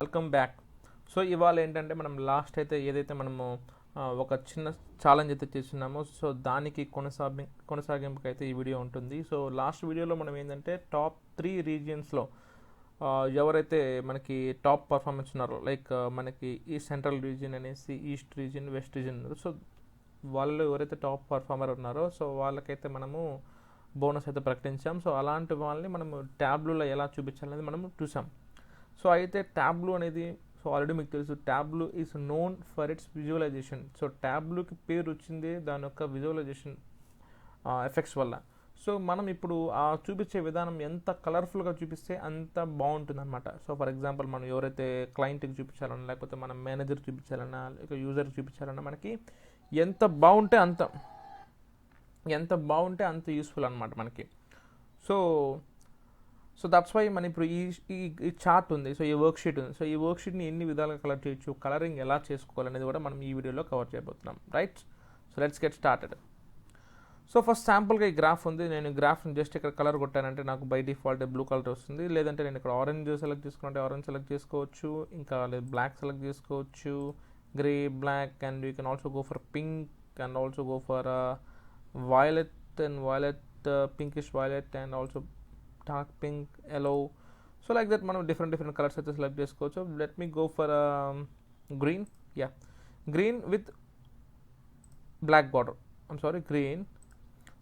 Welcome back. So ఇవాళ ఏంటంటే మనం లాస్ట్ అయితే ఏదైతే మనము ఒక చిన్న ఛాలెంజ్ అయితే చేస్తున్నామో సో దానికి కొనసాగింపుకి అయితే ఈ వీడియో ఉంటుంది. సో లాస్ట్ వీడియోలో మనం ఏంటంటే టాప్ 3 రీజియన్స్లో ఎవరైతే మనకి టాప్ పర్ఫార్మెన్స్ ఉన్నారో లైక్ మనకి ఈ సెంట్రల్ రీజియన్ అనేసి ఈస్ట్ రీజియన్ వెస్ట్ రీజియన్ ఉన్నారు. సో వాళ్ళు ఎవరైతే టాప్ పర్ఫార్మర్ ఉన్నారో సో వాళ్ళకైతే మనము బోనస్ అయితే ప్రకటించాం. సో అలాంటి వాళ్ళని మనము ట్యాబ్లూలో ఎలా చూపించాలనేది మనం చూసాం. సో అయితే ట్యాబ్లూ అనేది సో ఆల్రెడీ మీకు తెలుసు Tableau is known for its visualisation. So ట్యాబ్లూకి పేరు వచ్చింది దాని యొక్క విజువలైజేషన్ ఎఫెక్ట్స్ వల్ల. సో మనం ఇప్పుడు ఆ చూపించే విధానం ఎంత కలర్ఫుల్గా చూపిస్తే అంత బాగుంటుంది అనమాట. సో ఫర్ ఎగ్జాంపుల్ మనం ఎవరైతే క్లయింట్కి చూపించాలన్నా లేకపోతే మనం మేనేజర్ చూపించాలన్నా లేక యూజర్కి చూపించాలన్నా మనకి ఎంత బాగుంటే అంత యూస్ఫుల్ అనమాట మనకి. సో దట్స్ వై మన ఇప్పుడు ఈ చార్ట్ ఉంది. సో ఈ వర్క్షీట్ ఉంది. సో ఈ వర్క్షీట్ని ఎన్ని విధాలుగా కలర్ చేయొచ్చు, కలరింగ్ ఎలా చేసుకోవాలనేది కూడా మనం ఈ వీడియోలో కవర్ చేయబోతున్నాం. Right, so let's get started. So first శాంపుల్గా ఈ గ్రాఫ్ ఉంది. నేను గ్రాఫ్ని జస్ట్ ఇక్కడ కలర్ కొట్టానంటే నాకు బై డిఫాల్ట్ బ్లూ కలర్ వస్తుంది. లేదంటే నేను ఇక్కడ ఆరెంజ్ సెలెక్ట్ చేసుకుంటే ఆరెంజ్ సెలెక్ట్ చేసుకోవచ్చు, ఇంకా లేదు బ్లాక్ సెలెక్ట్ చేసుకోవచ్చు, grey, black, and you can also go for pink and also go for violet and pinkish violet and also dark pink, yellow. So like that మనం different colors అయితే select చేసుకోవచ్చు. let me go for green. yeah, green with black border. I'm sorry, green.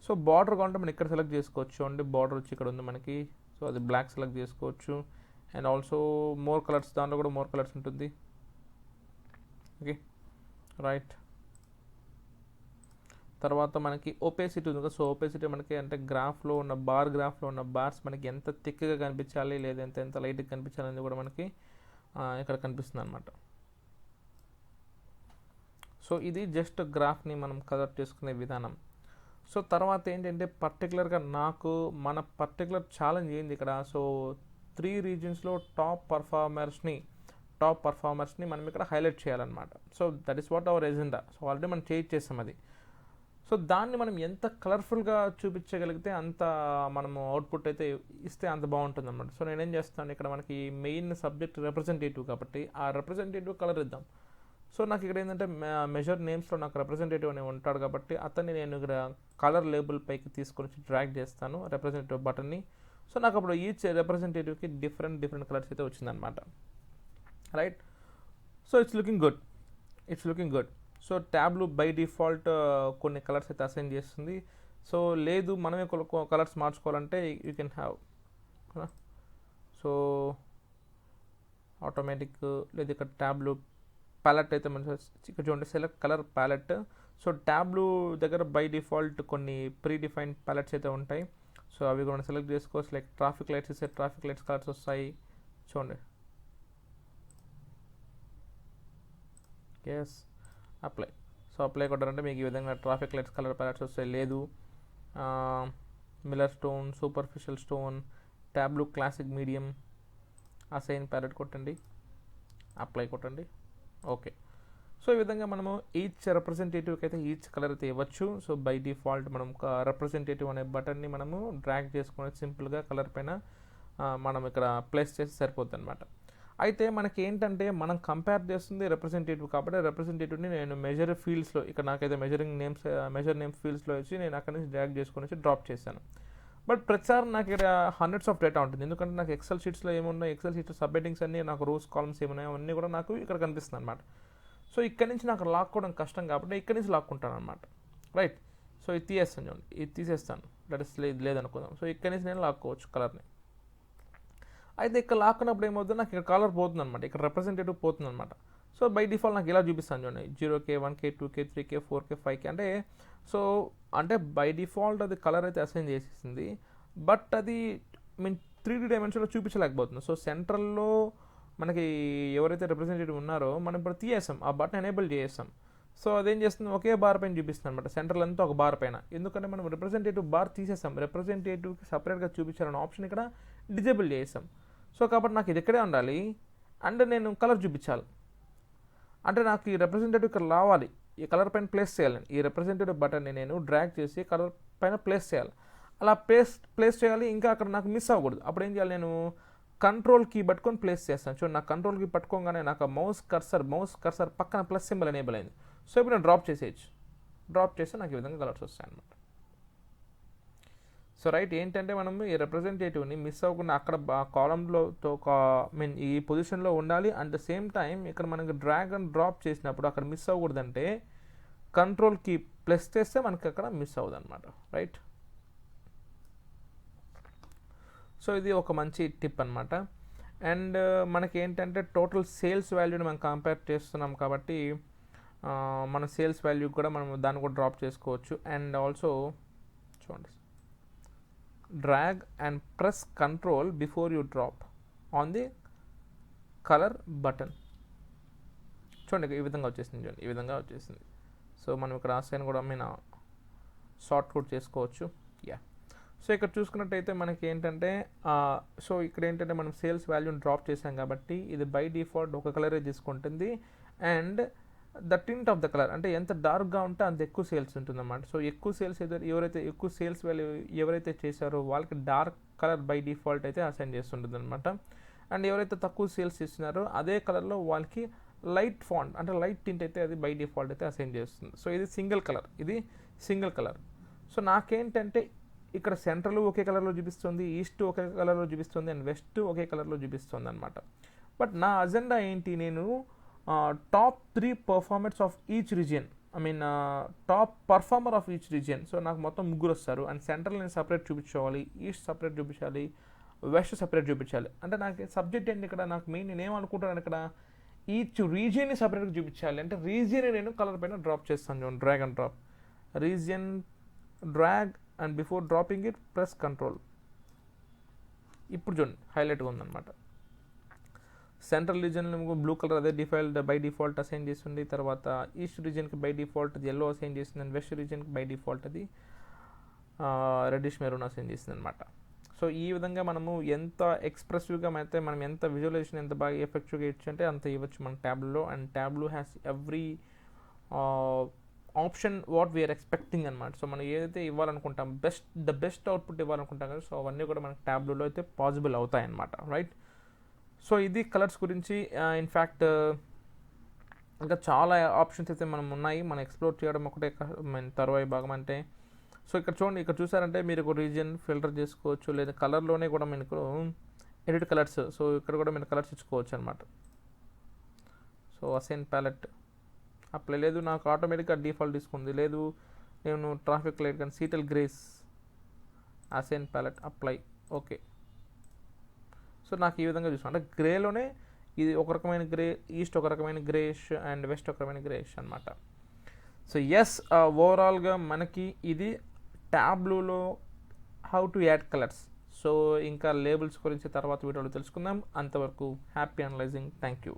So border కావాలంటే మనం ఇక్కడ select చేసుకోవచ్చు అండి. Border వచ్చి ఇక్కడ ఉంది మనకి. సో అది బ్లాక్ సెలెక్ట్ చేసుకోవచ్చు. అండ్ ఆల్సో మోర్ కలర్స్, దాంట్లో కూడా మోర్ కలర్స్ ఉంటుంది. Okay, right. తర్వాత మనకి ఒపేసిటీ ఉంది కదా. సో ఒపేసిటీ మనకి అంటే గ్రాఫ్లో ఉన్న బార్స్ మనకి ఎంత థిక్గా కనిపించాలి లేదా ఎంత లైట్గా కనిపించాలి అనేది కూడా మనకి ఇక్కడ కనిపిస్తుంది అనమాట. సో ఇది జస్ట్ గ్రాఫ్ని మనం కలర్ చేసుకునే విధానం. సో తర్వాత ఏంటంటే పర్టికులర్గా మన పర్టికులర్ ఛాలెంజ్ ఏంది ఇక్కడ. సో 3 రీజియన్స్లో టాప్ పర్ఫార్మర్స్ని మనం ఇక్కడ హైలైట్ చేయాలన్నమాట. So that is what hour agenda. So already మనం చేసాం అది. సో దాన్ని మనం ఎంత కలర్ఫుల్గా చూపించగలిగితే అంత మనము అవుట్పుట్ అయితే ఇస్తే అంత బాగుంటుంది అన్నమాట. సో నేనేం చేస్తాను, ఇక్కడ మనకి మెయిన్ సబ్జెక్ట్ రిప్రజెంటేటివ్ కాబట్టి ఆ రిప్రజెంటేటివ్ కలర్ ఇద్దాం. సో నాకు ఇక్కడ ఏంటంటే మెజర్ నేమ్స్లో నాకు రిప్రజెంటేటివ్ అని ఉంటాడు కాబట్టి అతన్ని నేను ఇక్కడ కలర్ లేబుల్ పైకి తీసుకొని డ్రాగ్ చేస్తాను రిప్రజెంటేటివ్ బటన్ని. సో నాకు అప్పుడు ఈచ్ రిప్రజెంటేటివ్కి డిఫరెంట్ కలర్స్ అయితే వచ్చిందనమాట. Right, so it's looking good. So Tableau by default కొన్ని కలర్స్ అయితే అసైన్ చేస్తుంది. సో లేదు మనమే కలర్స్ మార్చుకోవాలంటే you can have. So automatic లేదు, ఇక్కడ ట్యాబ్లూ ప్యాలెట్ అయితే మన ఇక్కడ చూడండి, select colour palette. So Tableau దగ్గర బై డిఫాల్ట్ కొన్ని ప్రీ డిఫైన్డ్ ప్యాలెట్స్ అయితే ఉంటాయి. సో అవి కూడా సెలెక్ట్ చేసుకోవచ్చు. లైక్ ట్రాఫిక్ లైట్స్ ఇస్తే ట్రాఫిక్ లైట్స్ కలర్స్ వస్తాయి చూడండి. Yes, apply. సో అప్లై కొట్టారంటే మీకు ఈ విధంగా ట్రాఫిక్ లైట్స్ కలర్ ప్యాలెట్స్ వస్తాయి. లేదు Miller Stone, Superfishel Stone, Tableau Classic, Medium, assign palette కొట్టండి, అప్లై కొట్టండి. ఓకే, సో ఈ విధంగా మనము ఈచ్ రిప్రజెంటేటివ్కి అయితే ఈచ్ కలర్ అయితే ఇవ్వచ్చు. సో బై డిఫాల్ట్ మనం రిప్రజెంటేటివ్ అనే బటన్ని మనము డ్రాగ్ చేసుకుని సింపుల్గా కలర్ పైన మనం ఇక్కడ ప్లేస్ చేసి సరిపోద్ది అనమాట. అయితే మనకి ఏంటంటే మనం కంపేర్ చేస్తుంది రిప్రజెంటేటివ్ కాబట్టి రిప్రజెంటేటివ్ని నేను మెజర్ ఫీల్డ్స్లో ఇక్కడ నాకైతే మెజర్ నేమ్ ఫీల్డ్స్లో వచ్చి నేను అక్కడి నుంచి డ్రాగ్ చేసుకొని వచ్చి డ్రాప్ చేశాను. బట్ ప్రతిసారి నాకు ఇక్కడ హండ్రెడ్స్ ఆఫ్ డేటా ఉంటుంది. ఎందుకంటే నాకు ఎక్సెల్ షీట్స్లో ఏమున్నాయి, ఎక్సెల్ షీట్స్ సబ్హెడ్డింగ్స్ అన్నీ నాకు రోస్ కాలమ్స్ ఏమున్నాయో అవన్నీ కూడా నాకు ఇక్కడ కనిపిస్తుంది అనమాట. సో ఇక్కడ నుంచి నాకు లాక్కోవడం కష్టం కాబట్టి ఇక్కడి నుంచి లాక్కుంటాను అనమాట. రైట్, సో ఇది తీసేస్తాను చూడండి, ఇది తీసేస్తాను. That is లేదనుకుందాం. సో ఇక్కడి నుంచి నేను లాక్కోవచ్చు కలర్ని. అయితే ఇక్కడ లాక్కున్నప్పుడు ఏమవుతుంది, నాకు ఇక్కడ కలర్ పోతుంది అనమాట, ఇక్కడ రిప్రజెంటేటివ్ పోతుంది అనమాట. సో బై డిఫాల్ట్ నాకు ఇలా చూపిస్తాను చూడండి, 0K, 1K, 2K, 3K, 4K, 5K. అంటే బై డిఫాల్ట్ అది కలర్ అయితే అసైన్ చేసేసింది. బట్ అది మీన్ 3D డైమెన్షన్లో చూపించలేకపోతుంది. సో సెంట్రల్లో మనకి ఎవరైతే రిప్రజెంటేటివ్ ఉన్నారో మనం ఇప్పుడు తీసేసాం, ఆ బటన్ ఎనేబుల్ చేసాం. సో అదేం చేస్తుంది, ఒకే బార్ పైన చూపిస్తుంది అనమాట, సెంట్రల్ అంతా ఒక బార్ పైన. ఎందుకంటే మనం రిప్రజెంటేటివ్ బార్ తీసేసాం, రిప్రజెంటేటివ్కి సపరేట్గా చూపించాలన్న ఆప్షన్ ఇక్కడ డిజేబుల్ చేసాం. సో కాబట్టి నాకు ఇది ఇక్కడే ఉండాలి అండ్ నేను కలర్ చూపించాలి. అంటే నాకు ఈ రిప్రజెంటేటివ్ ఇక్కడ రావాలి, ఈ కలర్ పైన ప్లేస్ చేయాలి. ఈ రిప్రజెంటేటివ్ బటన్ని నేను డ్రాగ్ చేసి కలర్ పైన ప్లేస్ చేయాలి. అలా ప్లేస్ చేయాలి. ఇంకా అక్కడ నాకు మిస్ అవ్వకూడదు. అప్పుడు ఏం చేయాలి, నేను కంట్రోల్ కీ పట్టుకొని ప్లేస్ చేస్తాను. చూడండి, నా కంట్రోల్ కీ పట్టుకోగానే నాకు మౌస్ కర్సర్ పక్కన ప్లస్ సింబల్ ఎనేబుల్ అయింది. సో ఇప్పుడు నేను డ్రాప్ చేసేయచ్చు. డ్రాప్ చేస్తే నాకు ఈ విధంగా కలర్స్ వస్తాయి అనమాట. సో రైట్, ఏంటంటే మనం ఈ రిప్రజెంటేటివ్ని మిస్ అవ్వకుండా అక్కడ కాలంలోతో మీన్ ఈ పొజిషన్లో ఉండాలి. అట్ ద సేమ్ టైం ఇక్కడ మనకి డ్రాగ్ అండ్ డ్రాప్ చేసినప్పుడు అక్కడ మిస్ అవ్వకూడదంటే కంట్రోల్ కీ ప్లస్ చేస్తే మనకి అక్కడ మిస్ అవ్వదు అనమాట. రైట్, సో ఇది ఒక మంచి టిప్ అనమాట. అండ్ మనకి ఏంటంటే టోటల్ సేల్స్ వాల్యూని మనం కంపేర్ చేస్తున్నాం కాబట్టి మన సేల్స్ వాల్యూ కూడా మనం దాన్ని కూడా డ్రాప్ చేసుకోవచ్చు. అండ్ ఆల్సో చూడండి, drag and press control before you drop on the colour button. చూడండి, ఈ విధంగా వచ్చేసింది. చూడండి, ఈ విధంగా వచ్చేసింది. సో మనం ఇక్కడ ఆసైన్ కూడా షార్ట్ కూడా చేసుకోవచ్చు. యా, సో ఇక్కడ చూసుకున్నట్టయితే మనకి ఏంటంటే సో ఇక్కడ ఏంటంటే మనం సేల్స్ వాల్యూని డ్రాప్ చేసాం కాబట్టి ఇది బై డిఫాల్ట్ ఒక కలరే తీసుకుంటుంది. And the tint of the colour అంటే ఎంత డార్క్గా ఉంటే అంత ఎక్కువ సేల్స్ ఉంటుందన్నమాట. సో ఎక్కువ సేల్స్ ఎవరైతే ఎక్కువ సేల్స్ వాల్యూ ఎవరైతే చేశారో వాళ్ళకి డార్క్ కలర్ బై డిఫాల్ట్ అయితే అసైన్ చేస్తుంటుంది అనమాట. అండ్ ఎవరైతే తక్కువ సేల్స్ చేస్తున్నారో అదే కలర్లో వాళ్ళకి లైట్ ఫాంట్ అంటే లైట్ టింట్ అయితే అది బై డిఫాల్ట్ అయితే అసైన్ చేస్తుంది. సో ఇది సింగిల్ కలర్. సో నాకేంటంటే ఇక్కడ సెంట్రల్ ఒకే కలర్లో చూపిస్తుంది, ఈస్ట్ ఒకే కలర్లో చూపిస్తుంది, అండ్ వెస్ట్ ఒకే కలర్లో చూపిస్తుంది అనమాట. బట్ నా అజెండా ఏంటి, నేను top 3 performance of each region, top performer of each region. So నాకు మొత్తం 3 వస్తారు. అండ్ సెంట్రల్ నేను సపరేట్ చూపించుకోవాలి, ఈస్ట్ సపరేట్ చూపించాలి, వెస్ట్ సపరేట్ చూపించాలి. అంటే నాకు సబ్జెక్ట్ ఏంటి ఇక్కడ, నాకు మెయిన్ నేను ఏమనుకుంటాను ఇక్కడ ఈచ్ రీజియన్ని సపరేట్గా చూపించాలి. అంటే రీజియన్ నేను కలర్ పైన డ్రాప్ చేస్తాను. చూడండి, drag and drop, region drag and before dropping it press control. ఇప్పుడు చూడండి హైలైట్గా ఉందన్నమాట. సెంట్రల్ రీజియన్ బ్లూ కలర్ అదే బై డిఫాల్ట్ అసైన్ చేస్తుంది. తర్వాత ఈస్ట్ రీజియన్కి బై డిఫాల్ట్ అది ఎల్లో అసైన్ చేస్తుంది. అండ్ వెస్ట్ రీజియన్కి బై డిఫాల్ట్ అది రెడ్డిష్ మెరూన్ అసైన్ చేస్తుంది అనమాట. సో ఈ విధంగా మనము ఎంత ఎక్స్ప్రెసివ్గా అయితే మనం ఎంత విజువలైజేషన్ ఎంత బాగా ఎఫెక్టివ్గా ఇచ్చంటే అంత ఇవ్వచ్చు మన Tableau. And Tableau has every option what we're expecting అనమాట. సో మనం ఏదైతే ఇవ్వాలనుకుంటాం ద బెస్ట్ అవుట్పుట్ ఇవ్వాలనుకుంటాం కదా, సో అవన్నీ కూడా మనకు ట్యాబ్లో అయితే పాసిబుల్ అవుతాయి అన్నమాట. రైట్, సో ఇది కలర్స్ గురించి. ఇన్ఫ్యాక్ట్ ఇంకా చాలా ఆప్షన్స్ అయితే మనం ఉన్నాయి, మనం ఎక్స్ప్లోర్ చేయడం ఒకటే తర్వాయి భాగం. అంటే సో ఇక్కడ చూడండి, ఇక్కడ చూసారంటే మీరు ఒక రీజియన్ ఫిల్టర్ చేసుకోవచ్చు, లేదా కలర్లోనే కూడా మీకు ఎడిట్ కలర్స్. సో ఇక్కడ కూడా మీరు కలర్స్ ఇచ్చుకోవచ్చు అనమాట. సో అసైన్ ప్యాలెట్ అప్లై లేదు, నాకు ఆటోమేటిక్గా డిఫాల్ట్ తీసుకుంది. లేదు నేను ట్రాఫిక్ లైట్ కానీ Seattle greys assign palette apply, okay. So నాకు ఈ విధంగా చూసాను, అంటే గ్రేలోనే ఇది ఒక రకమైన గ్రే, ఈస్ట్ ఒక రకమైన గ్రేష్, అండ్ వెస్ట్ ఒక రకమైన గ్రేష్ అనమాట. సో ఎస్, ఓవరాల్గా మనకి ఇది ట్యాబ్లూలో how to add colours. So ఇంకా లేబుల్స్ గురించి తర్వాత వీడియోలో తెలుసుకుందాం. అంతవరకు హ్యాపీ అనలైజింగ్. Thank you.